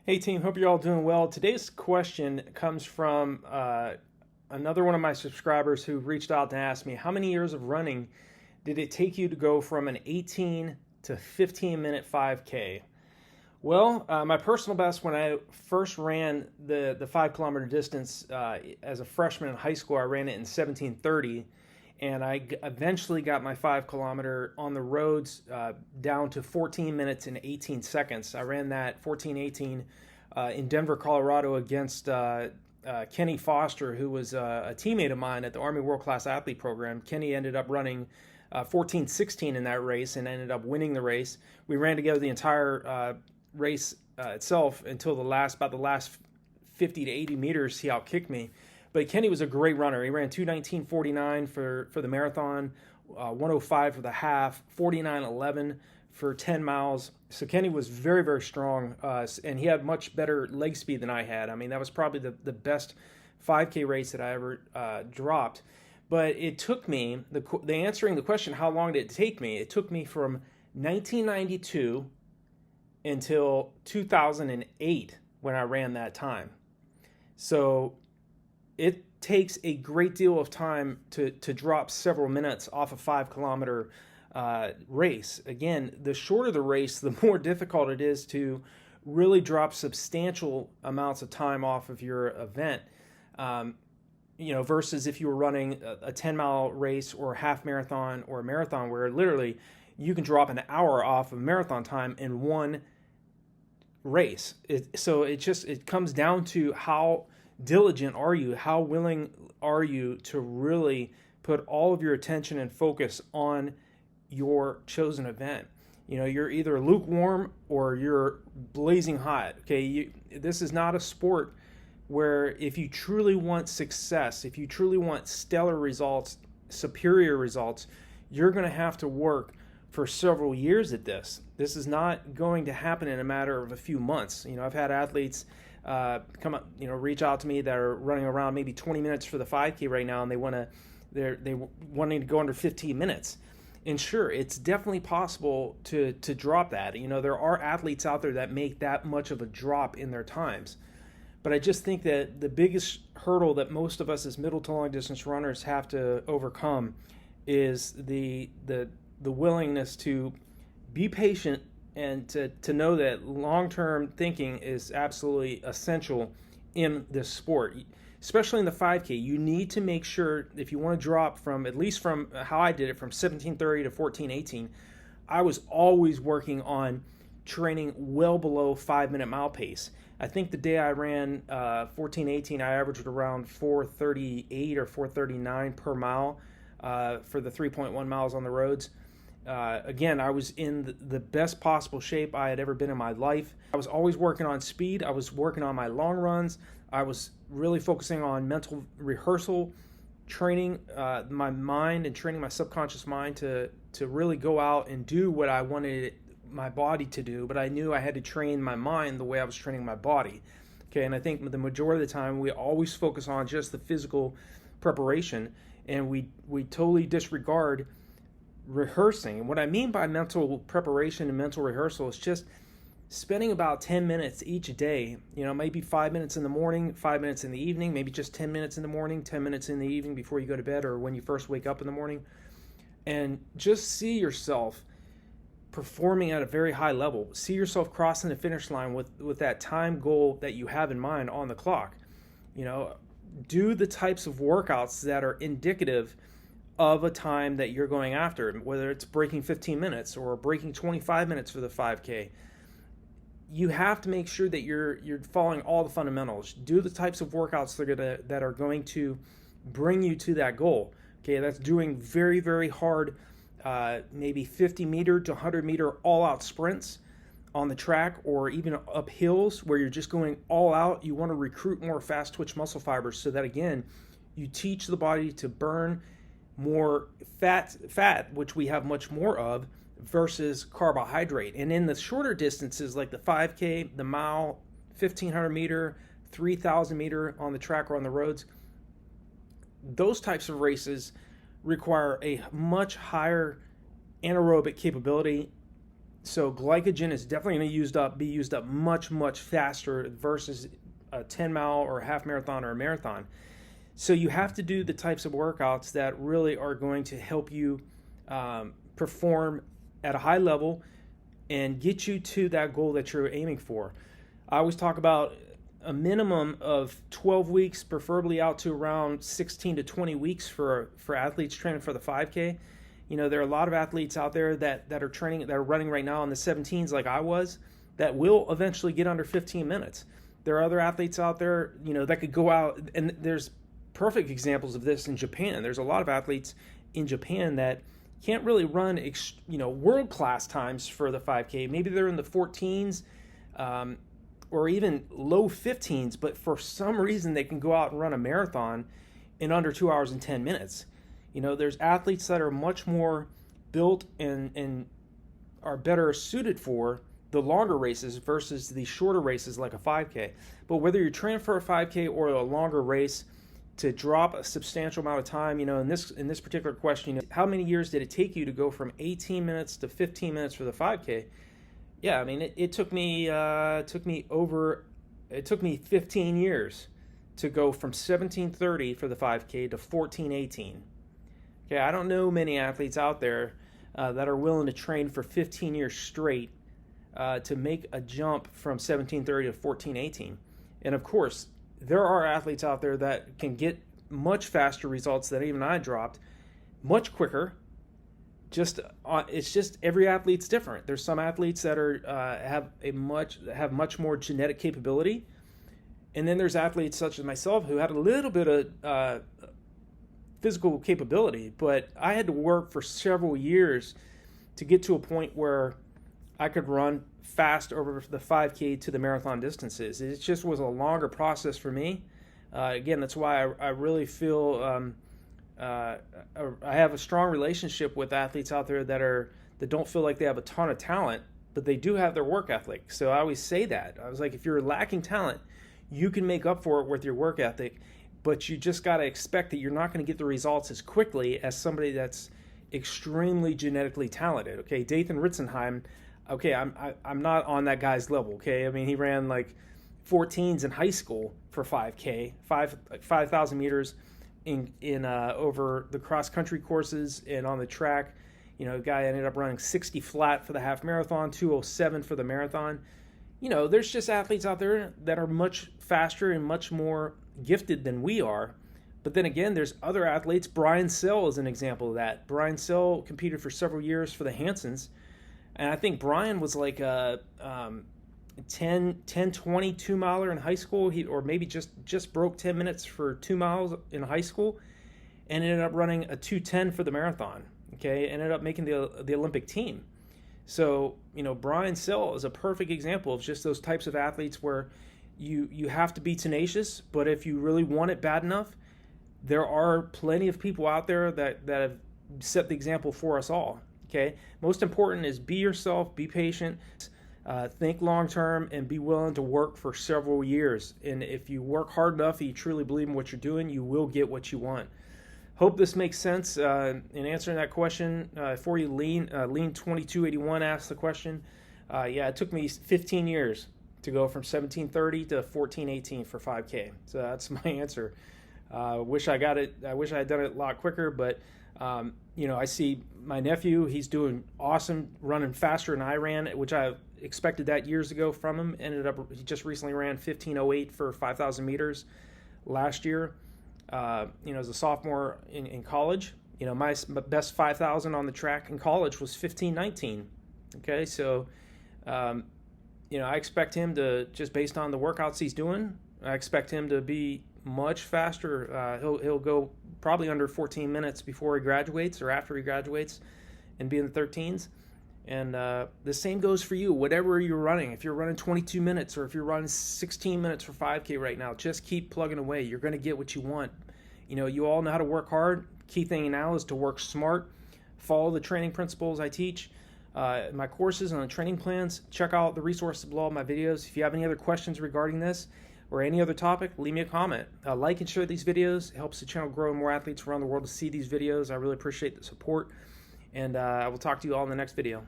Hey team, hope you're all doing well. Today's question comes from another one of my subscribers who reached out to ask me, how many years of running did it take you to go from an 18 to 15 minute 5K? Well, my personal best when I first ran the 5 kilometer distance as a freshman in high school, I ran it in 17:30, and I eventually got my 5 kilometer on the roads down to 14 minutes and 18 seconds. I ran that 14:18 in Denver, Colorado against Kenny Foster, who was a teammate of mine at the Army World Class Athlete Program. Kenny ended up running 14:16 in that race and ended up winning the race. We ran together the entire race itself until about the last 50 to 80 meters. He outkicked me. But Kenny was a great runner. He ran 2:19:49 for the marathon, 1:05 for the half, 49:11 for 10 miles. So Kenny was very, very strong, and he had much better leg speed than I had. I mean, that was probably the best 5K race that I ever dropped. But it took me, answering the question, how long did it take me? It took me from 1992 until 2008 when I ran that time. So it takes a great deal of time to drop several minutes off a 5 kilometer race. Again, the shorter the race, the more difficult it is to really drop substantial amounts of time off of your event. Versus if you were running a 10-mile race or a half marathon or a marathon, where literally you can drop an hour off of marathon time in one race. So it comes down to how diligent are you, how willing are you to really put all of your attention and focus on your chosen event. You're either lukewarm or you're blazing hot. Okay, this is not a sport where if you truly want success, if you truly want stellar results, superior results, you're going to have to work for several years at this. This is not going to happen in a matter of a few months. I've had athletes come up, reach out to me that are running around maybe 20 minutes for the 5K right now, and they're wanting to go under 15 minutes. And sure, it's definitely possible to drop that. There are athletes out there that make that much of a drop in their times. But I just think that the biggest hurdle that most of us as middle to long distance runners have to overcome is the willingness to be patient and to know that long-term thinking is absolutely essential in this sport, especially in the 5K. You need to make sure, if you want to drop from, at least from how I did it, from 17:30 to 14:18, I was always working on training well below 5-minute mile pace. I think the day I ran 14:18, I averaged around 4:38 or 4:39 per mile for the 3.1 miles on the roads. Again, I was in the best possible shape I had ever been in my life. I was always working on speed. I was working on my long runs. I was really focusing on mental rehearsal, training my mind and training my subconscious mind to really go out and do what I wanted my body to do. But I knew I had to train my mind the way I was training my body. Okay, and I think the majority of the time we always focus on just the physical preparation, and we totally disregard rehearsing. And what I mean by mental preparation and mental rehearsal is just spending about 10 minutes each day, maybe 5 minutes in the morning, 5 minutes in the evening, maybe just 10 minutes in the morning, 10 minutes in the evening before you go to bed or when you first wake up in the morning, and just see yourself performing at a very high level. See yourself crossing the finish line with that time goal that you have in mind on the clock. Do the types of workouts that are indicative of a time that you're going after, whether it's breaking 15 minutes or breaking 25 minutes for the 5K. You have to make sure that you're following all the fundamentals. Do the types of workouts that are going to bring you to that goal. Okay, that's doing very, very hard, maybe 50 meter to 100 meter all-out sprints on the track, or even up hills where you're just going all out. You want to recruit more fast twitch muscle fibers so that, again, you teach the body to burn more fat, which we have much more of, versus carbohydrate. And in the shorter distances like the 5K, the mile, 1,500 meter, 3,000 meter on the track or on the roads, those types of races require a much higher anaerobic capability So glycogen is definitely going to be used up much faster versus a 10 mile or a half marathon or a marathon. So you have to do the types of workouts that really are going to help you perform at a high level and get you to that goal that you're aiming for. I always talk about a minimum of 12 weeks, preferably out to around 16 to 20 weeks for athletes training for the 5K. You know, there are a lot of athletes out there that are training, that are running right now in the 17s like I was, that will eventually get under 15 minutes. There are other athletes out there, you know, that could go out, and there's perfect examples of this in Japan. There's a lot of athletes in Japan that can't really run, you know, world-class times for the 5K. Maybe they're in the 14s or even low 15s, but for some reason they can go out and run a marathon in under 2 hours and 10 minutes. You know, there's athletes that are much more built and are better suited for the longer races versus the shorter races like a 5K. But whether you're training for a 5K or a longer race, to drop a substantial amount of time, you know, in this particular question, you know, how many years did it take you to go from 18 minutes to 15 minutes for the 5K? Yeah, I mean, it took me 15 years to go from 17:30 for the 5K to 14:18. Okay, I don't know many athletes out there that are willing to train for 15 years straight to make a jump from 17:30 to 14:18. And of course, there are athletes out there that can get much faster results than even I dropped, much quicker. It's just every athlete's different. There's some athletes that are have much more genetic capability, and then there's athletes such as myself who had a little bit of physical capability, but I had to work for several years to get to a point where I could run fast over the 5K to the marathon distances. It just was a longer process for me. Again, that's why I really feel I have a strong relationship with athletes out there that don't feel like they have a ton of talent, but they do have their work ethic. So I always say that. I was like, if you're lacking talent, you can make up for it with your work ethic, but you just got to expect that you're not going to get the results as quickly as somebody that's extremely genetically talented. Okay, Dathan Ritzenheim. Okay, I'm not on that guy's level. Okay, I mean, he ran like 14s in high school for 5K, 5,000 meters in over the cross country courses and on the track. You know, the guy ended up running 60 flat for the half marathon, 2:07 for the marathon. You know, there's just athletes out there that are much faster and much more gifted than we are. But then again, there's other athletes. Brian Sell is an example of that. Brian Sell competed for several years for the Hansons. And I think Brian was like a 22 miler in high school, or maybe just broke 10 minutes for 2 miles in high school, and ended up running a 2:10 for the marathon. Okay, ended up making the Olympic team. So, you know, Brian Sell is a perfect example of just those types of athletes where you have to be tenacious, but if you really want it bad enough, there are plenty of people out there that have set the example for us all. Okay, most important is be yourself, be patient, think long term, and be willing to work for several years. And if you work hard enough and you truly believe in what you're doing, you will get what you want. Hope this makes sense in answering that question for you. Lean 2281 asked the question. Yeah, it took me 15 years to go from 17:30 to 14:18 for 5K. So that's my answer. Wish I got it. I wish I had done it a lot quicker, but you know, I see my nephew, he's doing awesome, running faster than I ran, which I expected that years ago from him. He just recently ran 15:08 for 5,000 meters last year, you know, as a sophomore in college. You know, my best 5,000 on the track in college was 15:19. Okay, so, you know, I expect him to, just based on the workouts he's doing, I expect him to be much faster. He'll go probably under 14 minutes before he graduates or after he graduates and be in the 13s. And the same goes for you, whatever you're running. If you're running 22 minutes or if you're running 16 minutes for 5K right now, just keep plugging away. You're going to get what you want. You know, you all know how to work hard. Key thing now is to work smart, follow the training principles I teach. My courses and the training plans, check out the resources below my videos. If you have any other questions regarding this or any other topic, leave me a comment. Like and share these videos. It helps the channel grow and more athletes around the world to see these videos. I really appreciate the support. And I will talk to you all in the next video.